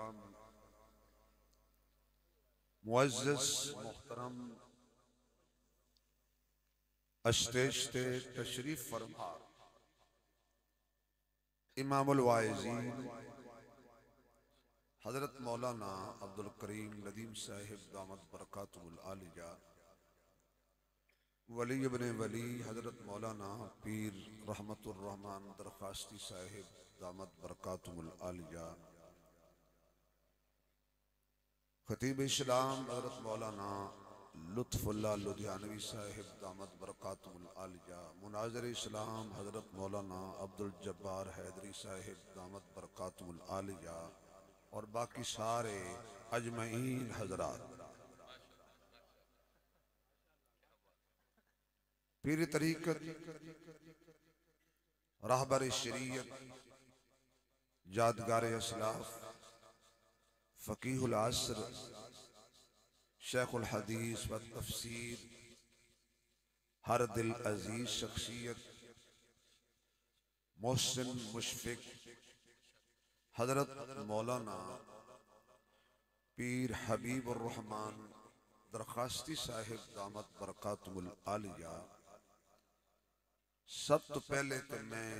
कराम, मुअज़्ज़ज़ मोहतरम स्टेज ते तशरीफ फरमा इमामुल वाइज़ीन हजरत मौलाना अब्दुल करीम नदीम साहिब दामद बरकातुहुल आलिया, वली इब्ने वली हजरत मौलाना पीर रहमतुर रहमान दरखास्ती साहिब दामद बरकातुहुल आलिया, खतीब इस्लाम हजरत मौलाना लुत्फुल्लाह लुधियानवी साहिब दामद बरकातुहुल आलिया, मुनाज़िर इस्लाम हजरत मौलाना अब्दुल जब्बार हैदरी साहिब दामद बरकातुहुल आलिया और बाकी सारे अजमईन हजरात। पीर तरीक़त, रहबर शरीयत, यादगार असलाफ, फ़कीहुल अस्र, शेखुल हदीस व तफसीर, हर दिल अजीज शख्सियत, मोहसिन मुशफिक हजरत मौलाना पीर हबीबुर रहमान दरखास्ती साहिब दामद बरकातुहुल आलिया, सब तो पहले तो मैं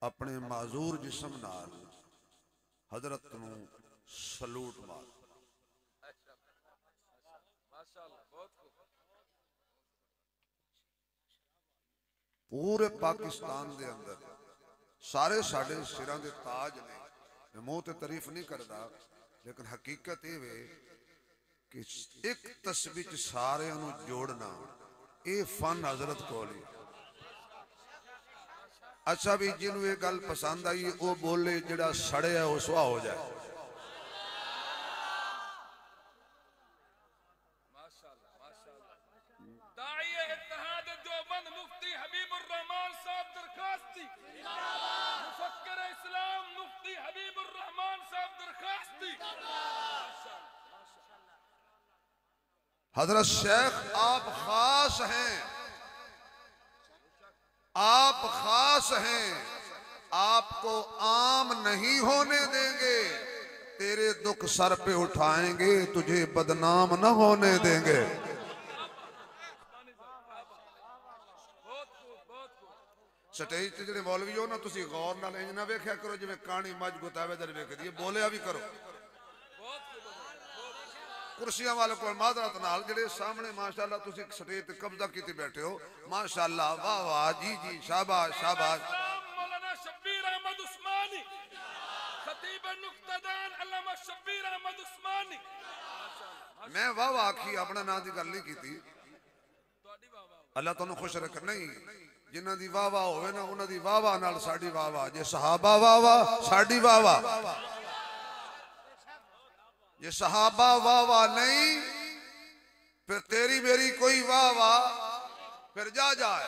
अपने माजूर जिस्म नाल हजरत नूं सलूट मार। पूरे पाकिस्तान दे अंदर सारे साडे सिरां दे ताज ने। मैं मुंह ते तारीफ नहीं करता, लेकिन हकीकत ये वे कि एक तस्बीह च सारे नूं जोड़ना ये फन हजरत कोल ही। अच्छा भी जिन्हों ये गल पसंद आई वो बोले, जिहड़ा सड़िया वो सुहा हो जाए। हजरत शेख आप खास हैं, आप खास हैं, आपको आम नहीं होने देंगे। तेरे दुख सर पे उठाएंगे, तुझे बदनाम न होने देंगे। स्टेज ते जिहड़े मौलवी हो ना, तुसी गौर नाल इंज ना वेख्या करो जिवें काणी मज गुतावेदर वेखदी है, बोलिया भी करो। कुर्सियां वाले को माजरत नाल जिहड़े सामने माशाअल्लाह तुसी स्टेज ते कब्जा कीते बैठे हो, माशाअल्लाह, वाह वाह, जी जी, शाबाश शाबाश। मौलाना शब्बीर अहमद उस्मानी, खतीब नुक्तादान अल्लामा शब्बीर अहमद उस्मानी। मैं वाह वाह आखी, अपना नाम की गल नहीं की। अल्लाह तुहानू खुश रखे। नहीं, जिन्हां दी वाह वाह होवे ना, उन्हां दी वाह वाह नाल साडी वाह वाह। जे सहाबा वाह वाह, साडी वाह वाह। ये सहाबा वाह वाह नहीं, फिर तेरी मेरी कोई वाह वाह, फिर जा जाए।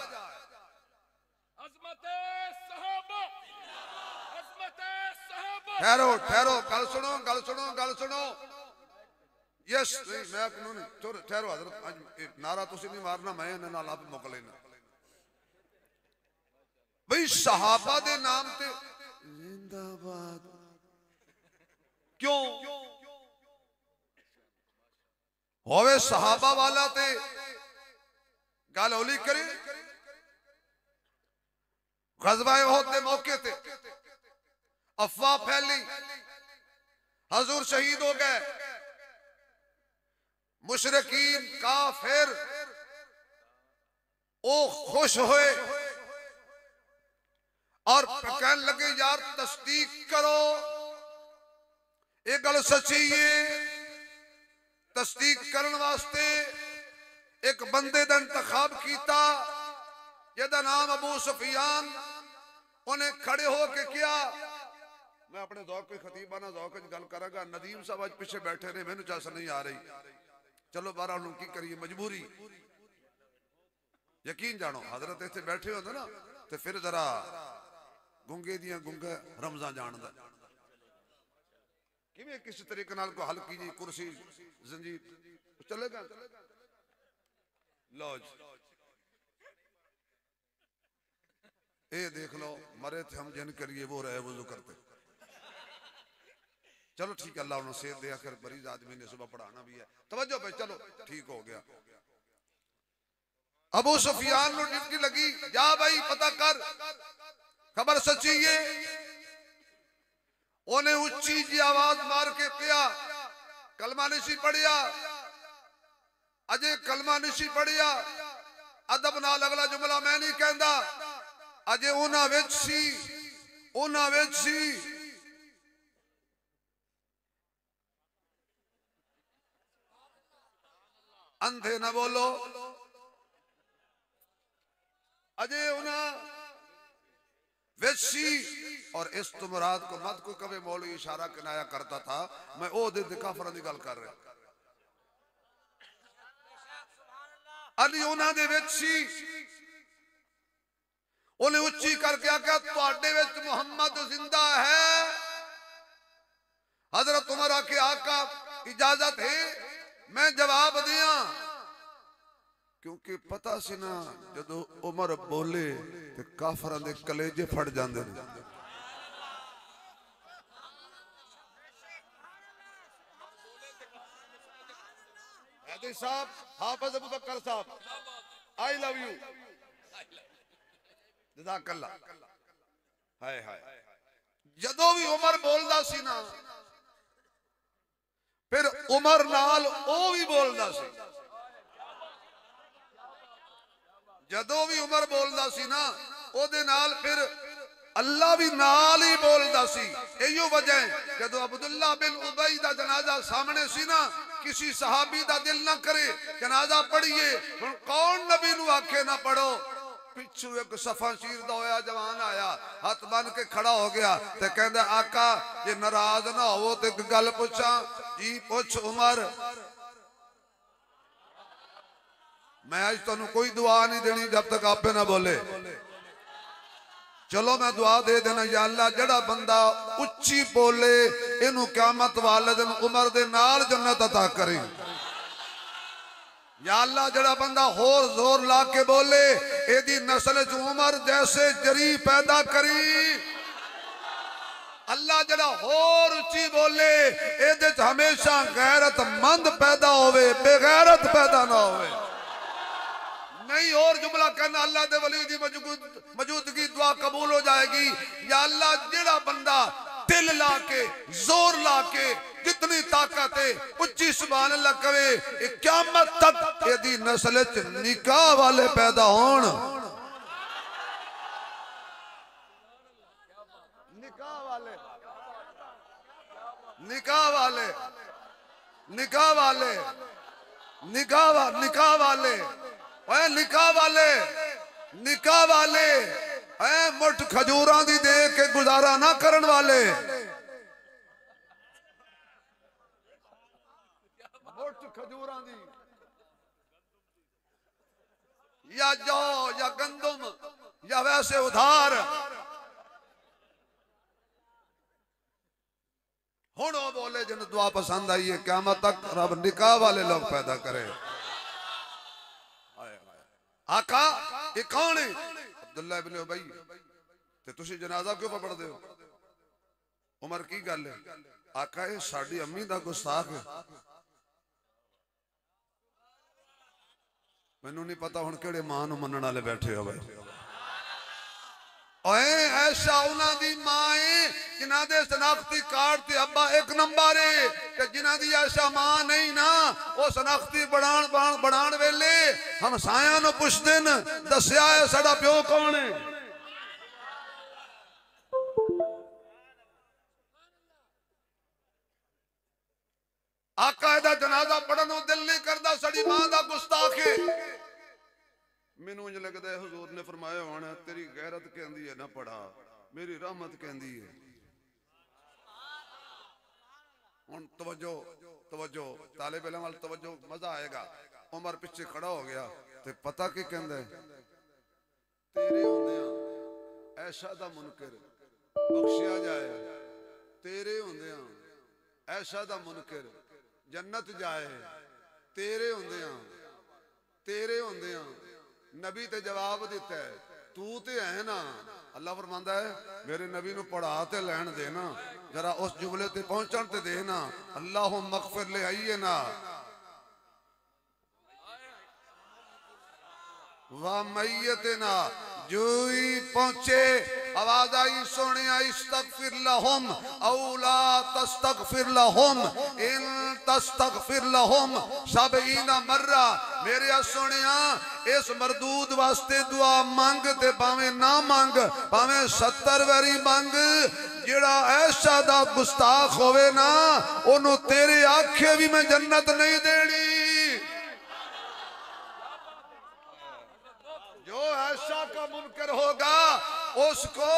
ठहरो ठहरो, गल सुनो गल सुनो गल सुनो। यस मैं नहीं, ठहरो हजरत, नारा तुसी नहीं मारना, मैं इन्हां नाल आप मुक लेना। भाई सहाबा दे नाम ते जिंदाबाद क्यों होवे? सहाबा वाला ते गल होली करे। गज़वा उहद दे मौके ते अफवाह फैली, हजूर शहीद हो गए, मुशरिकीन काफिर ओ खुश हुए और कहने लगे यार तस्दीक करो, ये गल सच्ची है। तस्दीक करने वास्ते एक बंदे का इंतखाब किया, जिहदा नाम अबू सुफियान। उन्हें खड़े होके किया, मैं अपने दौक के खतीबाना दौक गल करांगा। नदीम साहब अज पिछे बैठे ने, मैनू चस नहीं आ रही। चलो बारह हूं की करिए, मजबूरी। यकीन जानो हजरत इतने बैठे होंगे ना, तो फिर जरा गुंगे दियां गुंगा रमजा जानदा किवें किसी तरीके नाल को हल कीजिए। कुर्सी जंजीर चलेगा। लो ये देख लो, मरे थे हम जिन करिए वो रहे वजू करते। चलो ठीक है, अल्लाह उन्हें सेहत दे, आखिर मरीज आदमी ने सुबह पढ़ाना भी है। तवज्जो पे, चलो ठीक हो गया। अबू सुफियान को ड्यूटी लगी, जा भाई पता कर खबर सच्ची है। उन्हें उच्ची जी आवाज मार के पिया कलमा निशी पढ़िया। अजे कलमा निशी पढ़िया, अदब नाल अगला जुमला मैं नहीं कहता। अजे उन्हां विच सी अंधे न बोलो, अजे उन्हां विच सी। और इस तो मुराद को मत को कभी मौलवी इशारा किनाया करता था, मैं ओ दे काफरां दी गल कर रहा। अली उन्हां दे विच सी, उन्हें उच्ची करके आख्या तुहाडे विच मुहम्मद जिंदा है। हजरत उमर आके आका इजाजत है मैं जवाब दिया, क्योंकि पता सी ना जदों उमर बोले ते काफरां दे कलेजे फट जांदे ने। हैदर साहब, हाफिज अबू बकर साहब, आई लव यू, जज़ाकल्लाह। हाय हाय, जदों भी उमर बोलदा सी ना, फिर उमर नाल ओ भी बोलदा सी। जदों भी उमर बोलदा सी ना, ओदे नाल फिर अल्लाह भी नाल ही बोलदा सी। इहो वजह है जदों अब्दुल्ला बिन उबई दा जनाजा सामने सी ना, किसी सहाबी दा दिल ना करे जनाजा पढ़िए। हुण कौन नबी नू आखे ना पढ़ो। पिछू एक सफा शीर दा होया जवान आया, हाथ बन के खड़ा हो गया ते कहंदा आका जे नाराज ना हो ते एक गल पूछा। जी पूछ उमर। मैं आज तुहानू कोई दुआ नहीं देनी जब तक आपे ना बोले। चलो मैं दुआ दे देना, या अल्लाह जड़ा बंदा उच्ची बोले इनू क़यामत वाले दिन उमर दे नाल जन्नत अता करी। या अल्लाह जड़ा बंदा होर जोर ला के बोले एदी नस्ल च उमर जैसे जरी पैदा करी। अल्लाह जड़ा होर उच्ची बोले एदे च हमेशा गैरतमंद पैदा होवे, बेगैरत पैदा ना होवे। नहीं और जुमला कहना अल्लाह दे वली दी मौजूदगी दुआ कबूल हो जाएगी। या अल्लाह जेड़ा बंदा दिल ला के जोर ला के जितनी ताकत है उच्ची सुभान अल्लाह कवे, क़यामत तक एदी नस्ल च निकाह वाले पैदा होण। निकाह वाले, निकाह वाले, निकाह वाले, निकाह वाले, निकाह वाले, निकाह वाले, निकाह वाले, मुठ खजूरां दी दे के गुजारा ना करन वाले। मुठ खजूरां दी या जौ या गंदम या वैसे उधार। हुण वो बोले जिन दुआ पसंद आई है, क़यामत तक रब निकाह वाले लोग पैदा करे। आका ये कौन है? अब्दुल्ला इब्न उबई। ते तुसी जनाजा क्यों पढ़दे हो? उमर की गल है? आका ये साडी अम्मी दा गुस्ताख है। मैनू नहीं पता हुण केड़े मां नू मनण वाले बैठे हो भाई। ऐसा उन्हां दी मां है जिन्हां दे शनाख्ती कार्ड ते अब्बा एक नंबर है, ते जिन्हां दी ऐसा मां नहीं ना वो शनाख्ती बनाण वेले हमसायां नू पुछदे न दस्या है साडा प्यो कौन है। आका दा जनाजा पढ़न नू दिल नहीं करदा, साडी मां दा गुस्ताख है। मैनू इंज लगदा है हुजूर ने फरमाया होना तेरी गैरत कहंदी है ना पढ़ा, मेरी रहमत कहंदी है। हुण तवज्जो तवज्जो तालिब इल्म वाल तवज्जो, मजा आएगा। उमर पीछे खड़ा हो गया ते पता की कहंदा है, तेरे होंदियां ऐशा दा मुनकर बख्शिया जाए, तेरे होंदियां ऐशा दा मुनकर जन्नत जाए, तेरे होंदियां, तेरे होंदियां। नबी ते जवाब दिता है तू ते है ना अल्लाह फरमांदा है मेरे नबी नू पढ़ा ते लैन देना जरा उस जुमले ते पहुंचण ते देना अल्लाहुम मगफिर ले आइए ना वा मैयतना जोई पहुंचे आवाज आई सोने इस्तगफिर लहुम औला तस्तगफिर लहुम इन तस्तगफिर लहुम सबईना मर्रा मेरे सोनिया इस मरदूद वास्ते दुआ मांग ते भावें ना मांग भावें 70 बारी मांग जेड़ा ऐसा दा गुस्ताख होवे ना ओनू तेरे आखे भी मैं जन्नत नहीं देनी जो ऐसा का मुनकर होगा उसको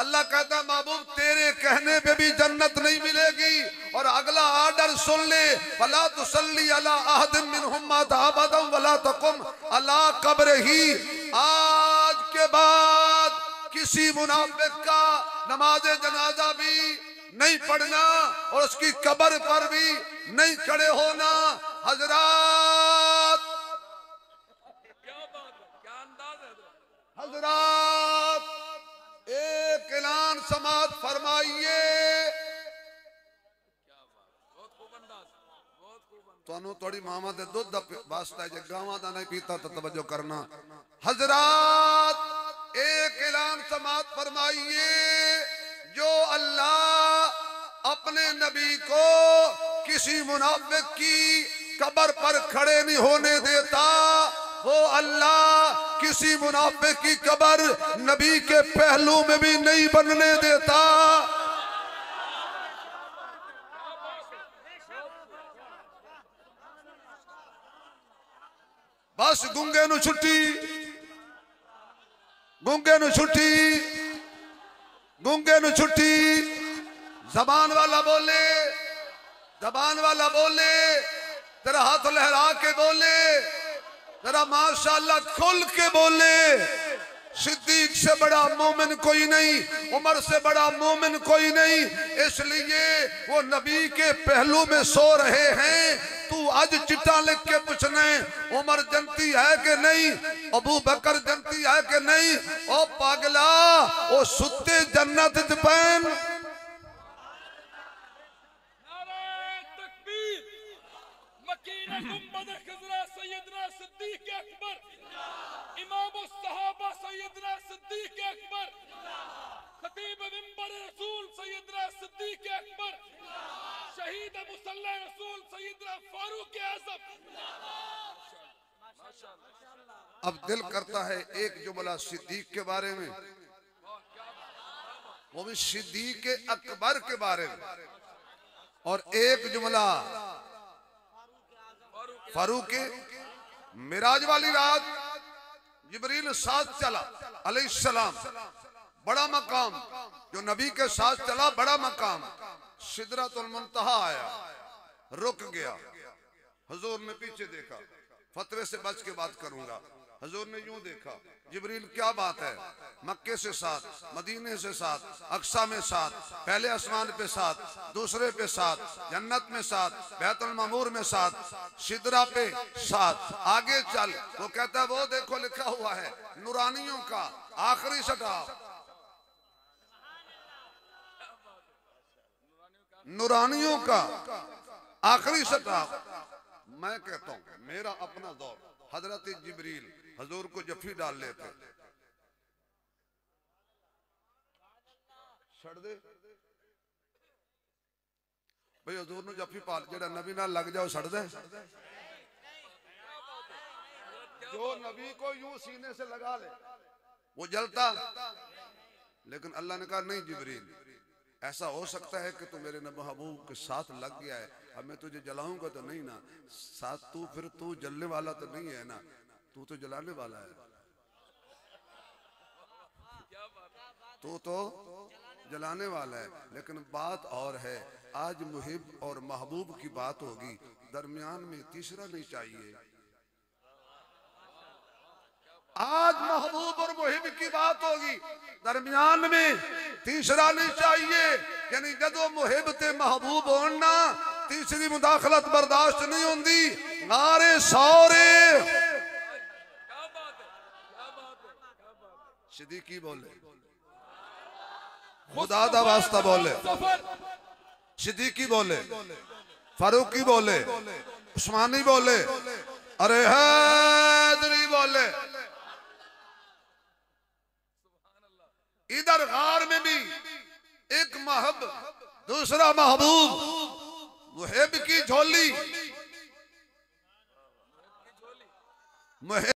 अल्लाह कहता महबूब तेरे कहने पे भी जन्नत नहीं मिलेगी और अगला आर्डर सुन ले वला तुसल्ली अला अहदिन मिनहुम मात अबदा वला तकुम अला कब्रिही आज के बाद किसी मुनाफिक का नमाज जनाजा भी नहीं पढ़ना और उसकी कब्र पर भी नहीं खड़े होना हजरात हजरात एक ऐलान समात फरमाइए तुहानू थोड़ी मामा दे दुध दा वास्ता है जे गावां दा नहीं पीता तो तवज्जो करना हजरात एक ऐलान समात फरमाइए जो अल्लाह अपने नबी को किसी मुनाफिक की कब्र पर खड़े नहीं होने देता वो अल्लाह किसी मुनाफिक की कब्र नबी के पहलू में भी नहीं बनने देता बस गूंगे नू छुट्टी गूंगे नू छुट्टी गूंगे नू छुट्टी जबान वाला बोले जबान वाला बोले तेरा हाथ लहरा के बोले जरा माशाअल्लाह खुल के बोले सिद्दीक से बड़ा मोमिन कोई नहीं उमर से बड़ा मोमिन कोई नहीं इसलिए वो नबी के पहलू में सो रहे हैं तू आज चिट्टा लिख के पूछने उमर जनती है कि नहीं अबू बकर जनती है कि नहीं ओ पागला ओ सुते जन्नत च पैन अब दिल करता है एक जुमला सिद्दीक के बारे में वो भी सिद्दीक अकबर के बारे में और एक जुमला फारूक मिराज वाली रात जिब्रील साथ चला अलैहिस्सलाम बड़ा मकाम जो नबी के साथ चला बड़ा मकाम सिदरतुल मुंतहा आया रुक गया हुजूर ने पीछे देखा फतवे से बच के बात करूंगा हुजूर ने यूं देखा जिब्रील क्या बात है मक्के से साथ मदीने से साथ अक्सा में साथ पहले आसमान पे साथ दूसरे पे साथ जन्नत में साथ बैतुल मामूर में साथ सिदरा पे साथ आगे चल वो कहता है वो देखो लिखा हुआ है नूरानियों का आखिरी सटाव नूरानियों का आखिरी सटाव मैं कहता हूं मेरा अपना दौर हजरत जिब्रील हजूर को जफी डाल लेते छड़ दे भाई हजूर ने जफी पा जेड़ा नबी नाल लग जाओ छड़ दे जो नबी को यूं सीने से लगा ले वो जलता लेकिन अल्लाह ने कहा नहीं जिब्रील ऐसा हो सकता है कि तू मेरे महबूब के साथ लग गया है अब मैं तुझे जलाऊंगा तो नहीं ना साथ तू फिर तू जलने वाला तो नहीं है ना तू तो जलाने वाला है तू तो जलाने वाला है लेकिन बात और है आज मुहिब और महबूब की बात होगी दरमियान में तीसरा नहीं चाहिए आज महबूब और मुहिब की बात होगी दरमियान में तीसरा नहीं चाहिए यानी जदों मुहिब ते महबूब होना तीसरी मुदाखलत बर्दाश्त नहीं होंदी नारे सौरे सिद्दीकी बोले खुदा दा वास्ता बोले, सिद्दीकी बोले, फारूकी बोले, उस्मानी बोले, अरे हैदरी बोले। इधर गार में भी एक महब, दूसरा महबूब, मुहिब की झोली,